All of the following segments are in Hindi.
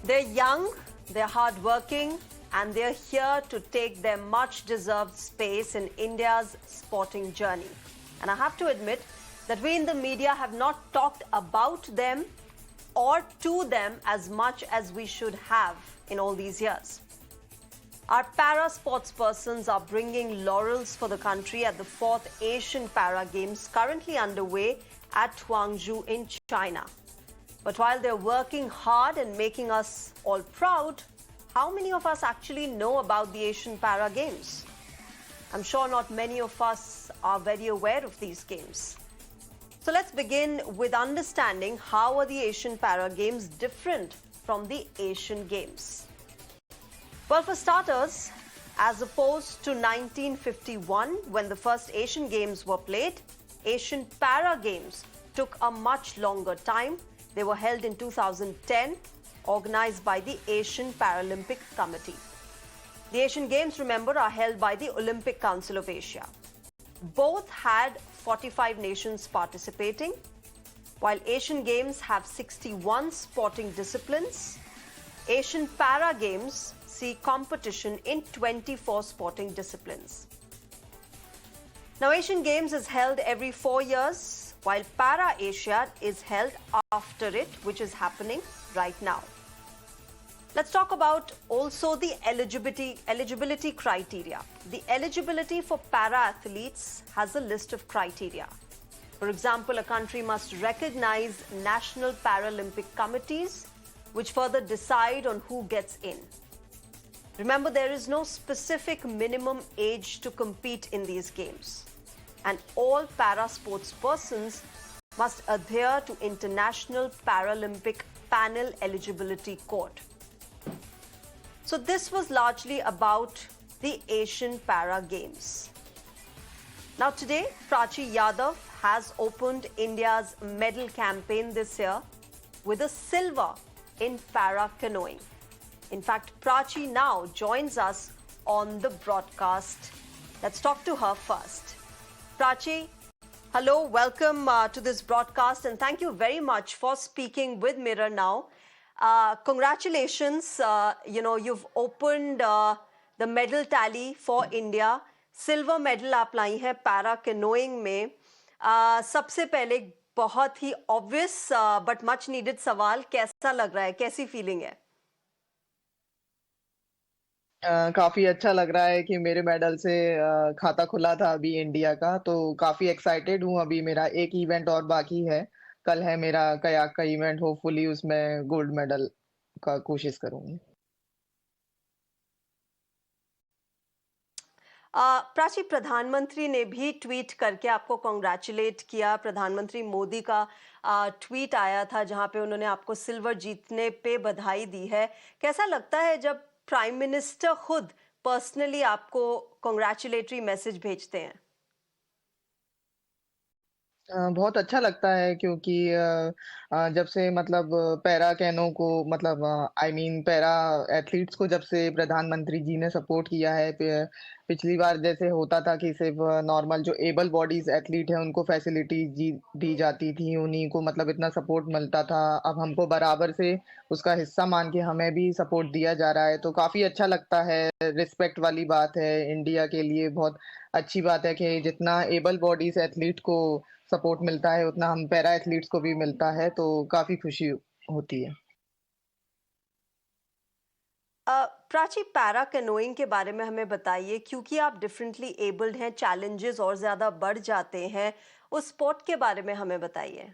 They're young, they're hardworking, and they're here to take their much deserved space in India's sporting journey. And I have to admit that we in the media have not talked about them or to them as much as we should have in all these years. Our para sports persons are bringing laurels for the country at the 4th Asian Para Games currently underway at Guangzhou in China. But while they're working hard and making us all proud, how many of us actually know about the Asian Para Games? I'm sure not many of us are very aware of these games. So let's begin with understanding how are the Asian Para Games different from the Asian Games. Well, for starters, as opposed to 1951, when the first Asian Games were played, Asian Para Games took a much longer time. They were held in 2010, organized by the Asian Paralympic Committee. The Asian Games, remember, are held by the Olympic Council of Asia. Both had 45 nations participating, while Asian Games have 61 sporting disciplines. Asian Para Games see competition in 24 sporting disciplines. Now, Asian Games is held every 4 years, while Para Asia is held after it, which is happening right now. Let's talk about also the eligibility criteria. The eligibility for para athletes has a list of criteria. For example, a country must recognize national Paralympic committees, which further decide on who gets in. Remember, there is no specific minimum age to compete in these games, and all para sports persons must adhere to International Paralympic Panel Eligibility Code. So this was largely about the Asian Para Games. Now today, Prachi Yadav has opened India's medal campaign this year with a silver in para canoeing. In fact, Prachi now joins us on the broadcast. Let's talk to her first. Prachi, hello, welcome to this broadcast, and thank you very much for speaking with Mirror Now. Congratulations, you've opened the medal tally for India. Silver medal आप लाई हैं para canoeing में. सबसे पहले बहुत ही obvious but much needed सवाल, कैसा लग रहा है, कैसी फीलिंग है? काफी अच्छा लग रहा है कि मेरे मेडल से खाता खुला था अभी इंडिया का, तो काफी एक्साइटेड हूँ। अभी मेरा एक इवेंट और बाकी है, कल है मेरा कयाक का इवेंट। होपफुली उसमें गोल्ड मेडल का कोशिश करूंगी। प्राची, प्रधानमंत्री ने भी ट्वीट करके आपको कॉन्ग्रेचुलेट किया। प्रधानमंत्री मोदी का ट्वीट आया था जहां पे उन्होंने आपको सिल्वर जीतने पे बधाई दी है। कैसा लगता है जब प्राइम मिनिस्टर खुद पर्सनली आपको कॉन्ग्रेचुलेटरी मैसेज भेजते हैं? बहुत अच्छा लगता है क्योंकि जब से मतलब पैरा कैनो को मतलब आई मीन पैरा एथलीट्स को जब से प्रधानमंत्री जी ने सपोर्ट किया है, पिछली बार जैसे होता था कि सिर्फ नॉर्मल जो एबल बॉडीज एथलीट हैं उनको फैसिलिटीज दी जाती थी, उन्हीं को मतलब इतना सपोर्ट मिलता था। अब हमको बराबर से उसका हिस्सा मान के हमें भी सपोर्ट दिया जा रहा है, तो काफ़ी अच्छा लगता है। रिस्पेक्ट वाली बात है, इंडिया के लिए बहुत अच्छी बात है कि जितना एबल बॉडीज एथलीट को सपोर्ट मिलता है उतना हम पैरा एथलीट्स को भी मिलता है, तो काफी खुशी होती है। प्राची, पैरा कैनोइंग के बारे में हमें बताइए, क्योंकि आप डिफरेंटली एबल्ड हैं, चैलेंजेस और ज्यादा बढ़ जाते हैं। उस स्पोर्ट के बारे में हमें बताइए।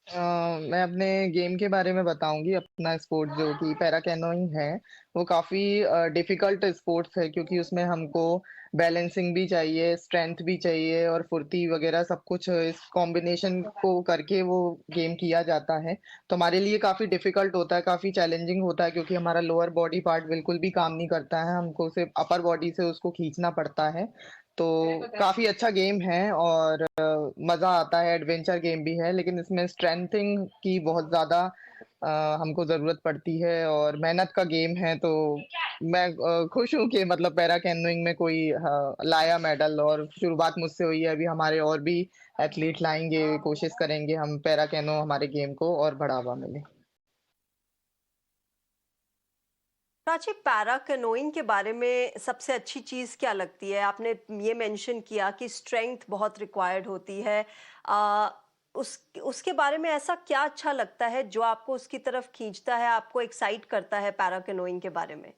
मैं अपने गेम के बारे में बताऊंगी। अपना स्पोर्ट जो कि पैरा कैनोइंग है वो काफ़ी डिफ़िकल्ट स्पोर्ट्स है, क्योंकि उसमें हमको बैलेंसिंग भी चाहिए, स्ट्रेंथ भी चाहिए और फुर्ती वगैरह सब कुछ इस कॉम्बिनेशन को करके वो गेम किया जाता है। तो हमारे लिए काफ़ी डिफ़िकल्ट होता है, काफ़ी चैलेंजिंग होता है, क्योंकि हमारा लोअर बॉडी पार्ट बिल्कुल भी काम नहीं करता है, हमको सिर्फ अपर बॉडी से उसको खींचना पड़ता है। तो काफ़ी अच्छा गेम है और मज़ा आता है, एडवेंचर गेम भी है, लेकिन इसमें स्ट्रेंथिंग की बहुत ज़्यादा हमको ज़रूरत पड़ती है और मेहनत का गेम है। तो मैं खुश हूँ कि मतलब पैरा कैनोइंग में कोई लाया मेडल, और शुरुआत मुझसे हुई है। अभी हमारे और भी एथलीट लाएंगे, कोशिश करेंगे हम पैरा कैनो हमारे गेम को और बढ़ावा मिले। प्राची, पैरा कैनोइंग के बारे में सबसे अच्छी चीज़ क्या लगती है? आपने ये मेंशन किया कि स्ट्रेंथ बहुत रिक्वायर्ड होती है। आ, उसके बारे में ऐसा क्या अच्छा लगता है जो आपको उसकी तरफ खींचता है, आपको एक्साइट करता है पैरा कैनोइंग के बारे में?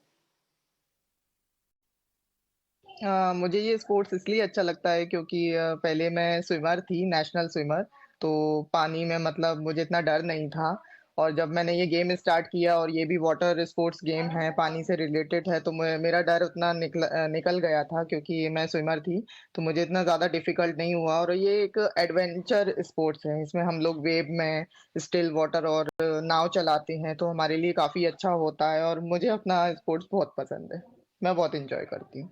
मुझे ये स्पोर्ट्स इसलिए अच्छा लगता है क्योंकि पहले मैं स्विमर थी, नेशनल स्विमर, तो पानी में मतलब मुझे इतना डर नहीं था। और जब मैंने ये गेम स्टार्ट किया और ये भी वाटर स्पोर्ट्स गेम है, पानी से रिलेटेड है, तो मेरा डर उतना निकल गया था क्योंकि मैं स्विमर थी, तो मुझे इतना ज़्यादा डिफिकल्ट नहीं हुआ। और ये एक एडवेंचर स्पोर्ट्स है, इसमें हम लोग वेव में स्टिल वाटर और नाव चलाते हैं, तो हमारे लिए काफ़ी अच्छा होता है और मुझे अपना स्पोर्ट्स बहुत पसंद है। मैं बहुत इंजॉय करती हूँ।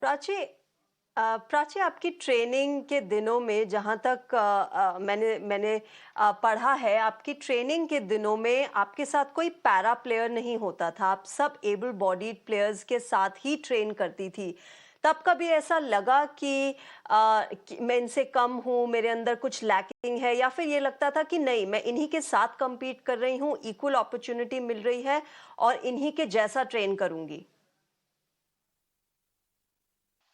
प्राची, प्राची, आपकी ट्रेनिंग के दिनों में जहाँ तक मैंने मैंने पढ़ा है, आपकी ट्रेनिंग के दिनों में आपके साथ कोई पैरा प्लेयर नहीं होता था, आप सब एबल बॉडीड प्लेयर्स के साथ ही ट्रेन करती थी। तब कभी ऐसा लगा कि मैं इनसे कम हूँ, मेरे अंदर कुछ लैकिंग है, या फिर ये लगता था कि नहीं, मैं इन्हीं के साथ compete कर रही हूँ, इक्वल अपॉर्चुनिटी मिल रही है और इन्हीं के जैसा ट्रेन करूंगी?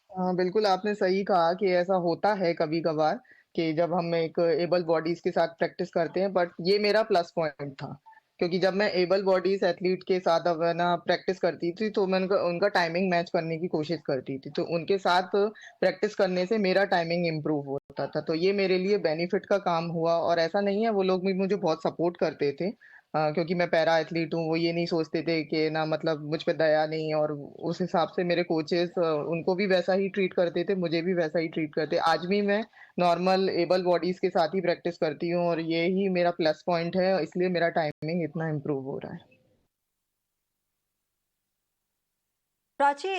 हाँ, बिल्कुल आपने सही कहा कि ऐसा होता है कभी-कभार कि जब हम एक एबल बॉडीज़ के साथ प्रैक्टिस करते हैं, बट ये मेरा प्लस पॉइंट था। क्योंकि जब मैं एबल बॉडीज़ एथलीट के साथ अब है ना प्रैक्टिस करती थी, तो मैं उनका उनका टाइमिंग मैच करने की कोशिश करती थी। तो उनके साथ प्रैक्टिस करने से मेरा टाइमिंग इम्प्रूव होता था। तो ये मेरे लिए बेनिफिट का काम हुआ और ऐसा नहीं है, वो लोग भी मुझे बहुत सपोर्ट करते थे। क्योंकि मैं पैरा एथलीट हूँ, वो ये नहीं सोचते थे कि ना मतलब मुझ पे दया नहीं, और उस हिसाब से मेरे कोचेस उनको भी वैसा ही ट्रीट करते थे, मुझे भी वैसा ही ट्रीट करते। आज भी मैं नॉर्मल एबल बॉडीज के साथ ही प्रैक्टिस करती हूँ और ये ही मेरा प्लस पॉइंट है, इसलिए मेरा टाइमिंग इतना इम्प्रूव हो रहा है। प्राची,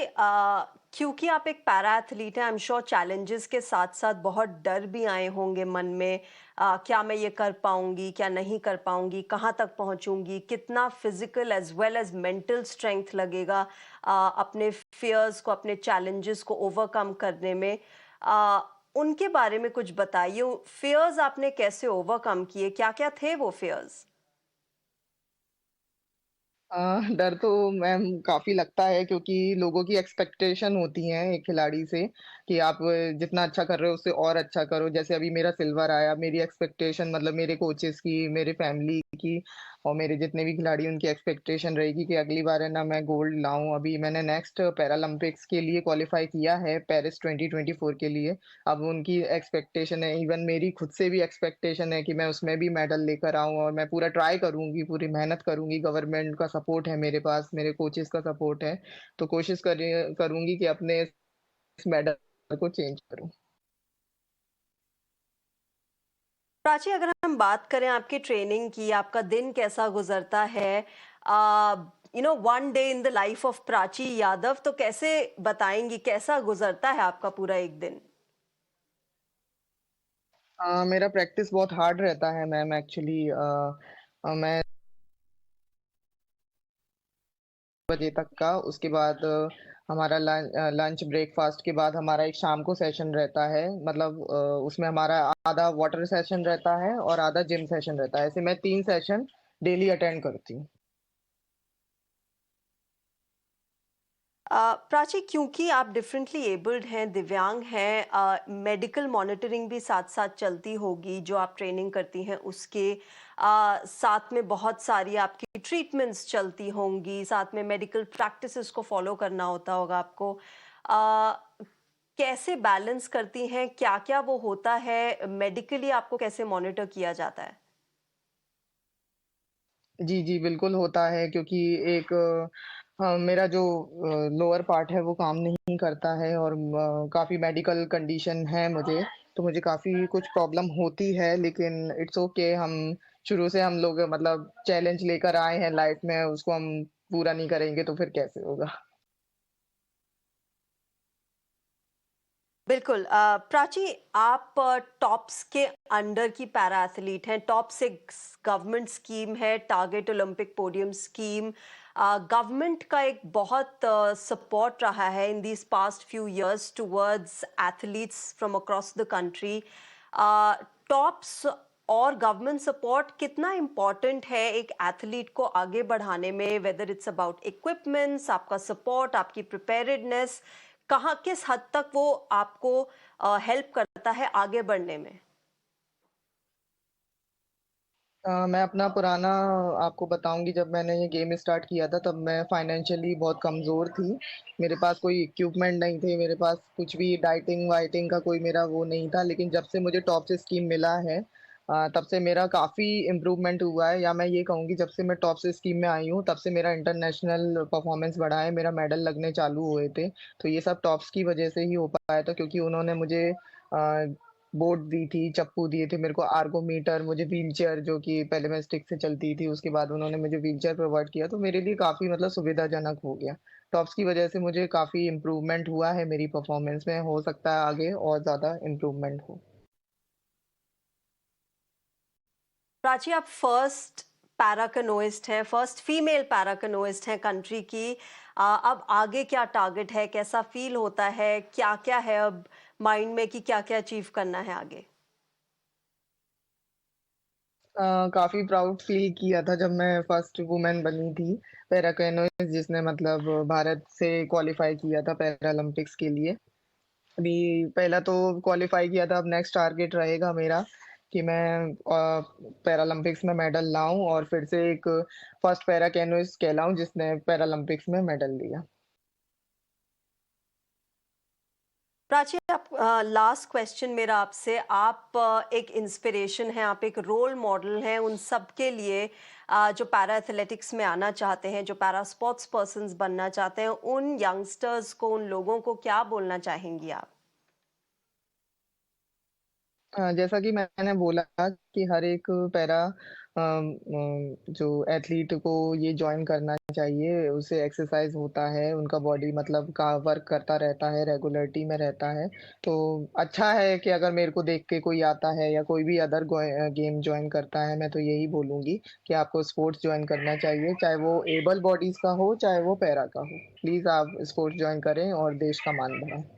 क्योंकि आप एक पैरा एथलीट हैं, आई एम श्योर चैलेंजेस के साथ साथ बहुत डर भी आए होंगे मन में। क्या मैं ये कर पाऊंगी, क्या नहीं कर पाऊंगी, कहाँ तक पहुंचूंगी, कितना physical as well as mental strength लगेगा अपने फियर्स को, अपने चैलेंजेस को ओवरकम करने में। आ, उनके बारे में कुछ बताइए। फियर्स आपने कैसे ओवरकम किए, क्या क्या थे वो फियर्स? डर तो मैम काफ़ी लगता है क्योंकि लोगों की एक्सपेक्टेशन होती है एक खिलाड़ी से कि आप जितना अच्छा कर रहे हो उससे और अच्छा करो। जैसे अभी मेरा सिल्वर आया, मेरी एक्सपेक्टेशन मतलब मेरे कोचेस की, मेरे फैमिली की और मेरे जितने भी खिलाड़ी उनकी एक्सपेक्टेशन रहेगी कि अगली बार है ना मैं गोल्ड लाऊँ। अभी मैंने नेक्स्ट पैरालंपिक्स के लिए क्वालीफाई किया है, पेरिस 2024 के लिए। अब उनकी एक्सपेक्टेशन है, इवन मेरी खुद से भी एक्सपेक्टेशन है कि मैं उसमें भी मेडल लेकर आऊँ और मैं पूरा ट्राई करूँगी, पूरी मेहनत करूँगी। गवर्नमेंट का सपोर्ट है मेरे पास, मेरे कोचेस का सपोर्ट है, तो कोशिश करूँगी कि अपने इस मेडल को चेंज करूँ। प्राची, अगर हम बात करें आपकी ट्रेनिंग की, आपका दिन कैसा गुजरता है, one day in the life of Prachi Yadav, तो कैसे बताएंगी, कैसा गुजरता है आपका पूरा एक दिन? मेरा प्रैक्टिस बहुत हार्ड रहता है मैम एक्चुअली। मैं बजे तक का, उसके बाद हमारा लंच ब्रेकफास्ट के बाद हमारा एक शाम को सेशन रहता है, मतलब उसमें हमारा आधा वाटर सेशन रहता है और आधा जिम सेशन रहता है। ऐसे मैं 3 सेशन डेली अटेंड करती हूँ। प्राची, क्योंकि आप डिफरेंटली एबल्ड हैं, दिव्यांग हैं, मेडिकल मॉनिटरिंग भी साथ साथ चलती होगी जो आप ट्रेनिंग करती हैं उसके साथ में, बहुत सारी आपकी ट्रीटमेंट्स चलती होंगी, साथ में मेडिकल प्रैक्टिसेस को फॉलो करना होता होगा आपको। आ, कैसे बैलेंस करती हैं, क्या क्या वो होता है मेडिकली, आपको कैसे मॉनिटर किया जाता है? जी, जी, बिल्कुल होता है क्योंकि एक मेरा जो लोअर पार्ट है वो काम नहीं करता है और काफ़ी मेडिकल कंडीशन है मुझे, तो मुझे काफ़ी कुछ प्रॉब्लम होती है, लेकिन इट्स ओके। हम शुरू से हम लोग मतलब चैलेंज लेकर आए हैं लाइफ में, उसको हम पूरा नहीं करेंगे तो फिर कैसे होगा? बिल्कुल। प्राची, आप टॉप्स के अंडर की पैरा एथलीट हैं। टॉप्स एक गवर्नमेंट स्कीम है, target Olympic podium scheme. Government का एक बहुत सपोर्ट रहा है in these past few years towards athletes from across the country. Tops और गवर्नमेंट सपोर्ट कितना इम्पोर्टेंट है एक एथलीट को आगे बढ़ाने में, वेदर इट्स अबाउट इक्विपमेंट्स, आपका सपोर्ट, आपकी प्रिपेयर्डनेस, कहाँ किस हद तक वो आपको हेल्प करता है आगे बढ़ने में? मैं अपना पुराना आपको बताऊँगी, जब मैंने ये गेम स्टार्ट किया था तब मैं फाइनेंशियली बहुत कमज़ोर थी। मेरे पास कोई इक्विपमेंट नहीं थे, मेरे पास कुछ भी डाइटिंग-वाइटिंग का कोई मेरा वो नहीं था। लेकिन जब से मुझे टॉप से स्कीम मिला है तब से मेरा काफ़ी इम्प्रूवमेंट हुआ है, या मैं ये कहूँगी जब से मैं टॉप से स्कीम में आई हूँ तब से मेरा इंटरनेशनल परफ़ॉर्मेंस बढ़ा है, मेरा मेडल लगने चालू हुए थे। तो ये सब टॉप्स की वज़ह से ही हो पाया था, क्योंकि उन्होंने मुझे बोट दी थी, चप्पू दिए थे मेरे को, आर्गोमीटर, मुझे व्हीलचेयर, जो कि पहले मैं स्टिक से चलती थी, उसके बाद उन्होंने मुझे व्हीलचेयर प्रोवाइड किया, तो मेरे लिए काफ़ी मतलब सुविधाजनक हो गया। टॉप्स की वजह से मुझे काफ़ी इम्प्रूवमेंट हुआ है मेरी परफ़ॉर्मेंस में, हो सकता है आगे और ज़्यादा इम्प्रूवमेंट हो। प्राची, आप फर्स्ट पैराकनोइस्ट हैं, फर्स्ट फीमेल पैराकनोइस्ट हैं कंट्री की। अब आगे क्या टारगेट है, कैसा फील होता है, क्या क्या है अब माइंड में कि क्या क्या अचीव करना है आगे? काफ़ी प्राउड फ़ील किया था जब मैं फर्स्ट वुमन बनी थी पैरा कैनोइस्ट, जिसने मतलब भारत से क्वालीफाई किया था पैरालंपिक्स के लिए। अभी पहला तो क्वालीफाई किया था, अब नेक्स्ट टारगेट रहेगा मेरा कि मैं पैरालंपिक्स में मेडल लाऊं और फिर से एक फर्स्ट पैरा कैनोइस्ट कहलाऊं जिसने पैरालंपिक्स में मेडल लिया। प्राची, आप लास्ट क्वेश्चन मेरा आपसे, आप एक इंस्पिरेशन हैं, आप एक रोल मॉडल हैं उन सब के लिए जो पैरा एथलेटिक्स में आना चाहते हैं, जो पैरा स्पोर्ट्स पर्सन्स बनना चाहते हैं, उन यंगस्टर्स को, उन लोगों को क्या बोलना चाहेंगी आप? जैसा कि मैंने बोला कि हर एक पैरा जो एथलीट को ये जॉइन करना चाहिए, उससे एक्सरसाइज होता है, उनका बॉडी मतलब का वर्क करता रहता है, रेगुलरिटी में रहता है। तो अच्छा है कि अगर मेरे को देख के कोई आता है या कोई भी अदर गेम जॉइन करता है, मैं तो यही बोलूँगी कि आपको स्पोर्ट्स जॉइन करना चाहिए, चाहे वो एबल बॉडीज़ का हो, चाहे वो पैरा का हो। प्लीज़ आप स्पोर्ट्स जॉइन करें और देश का मान बढ़ाएँ।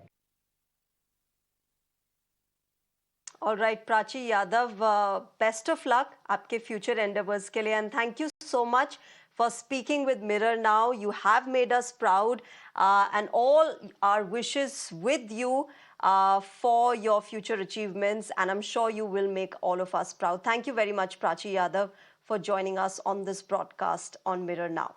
Alright Prachi Yadav, best of luck आपके फ्यूचर एंडेवर्स के लिए, and thank you so much for speaking with Mirror Now. You have made us proud, and all our wishes with you for your future achievements, and I'm sure you will make all of us proud. Thank you very much, Prachi Yadav, for joining us on this broadcast on Mirror Now.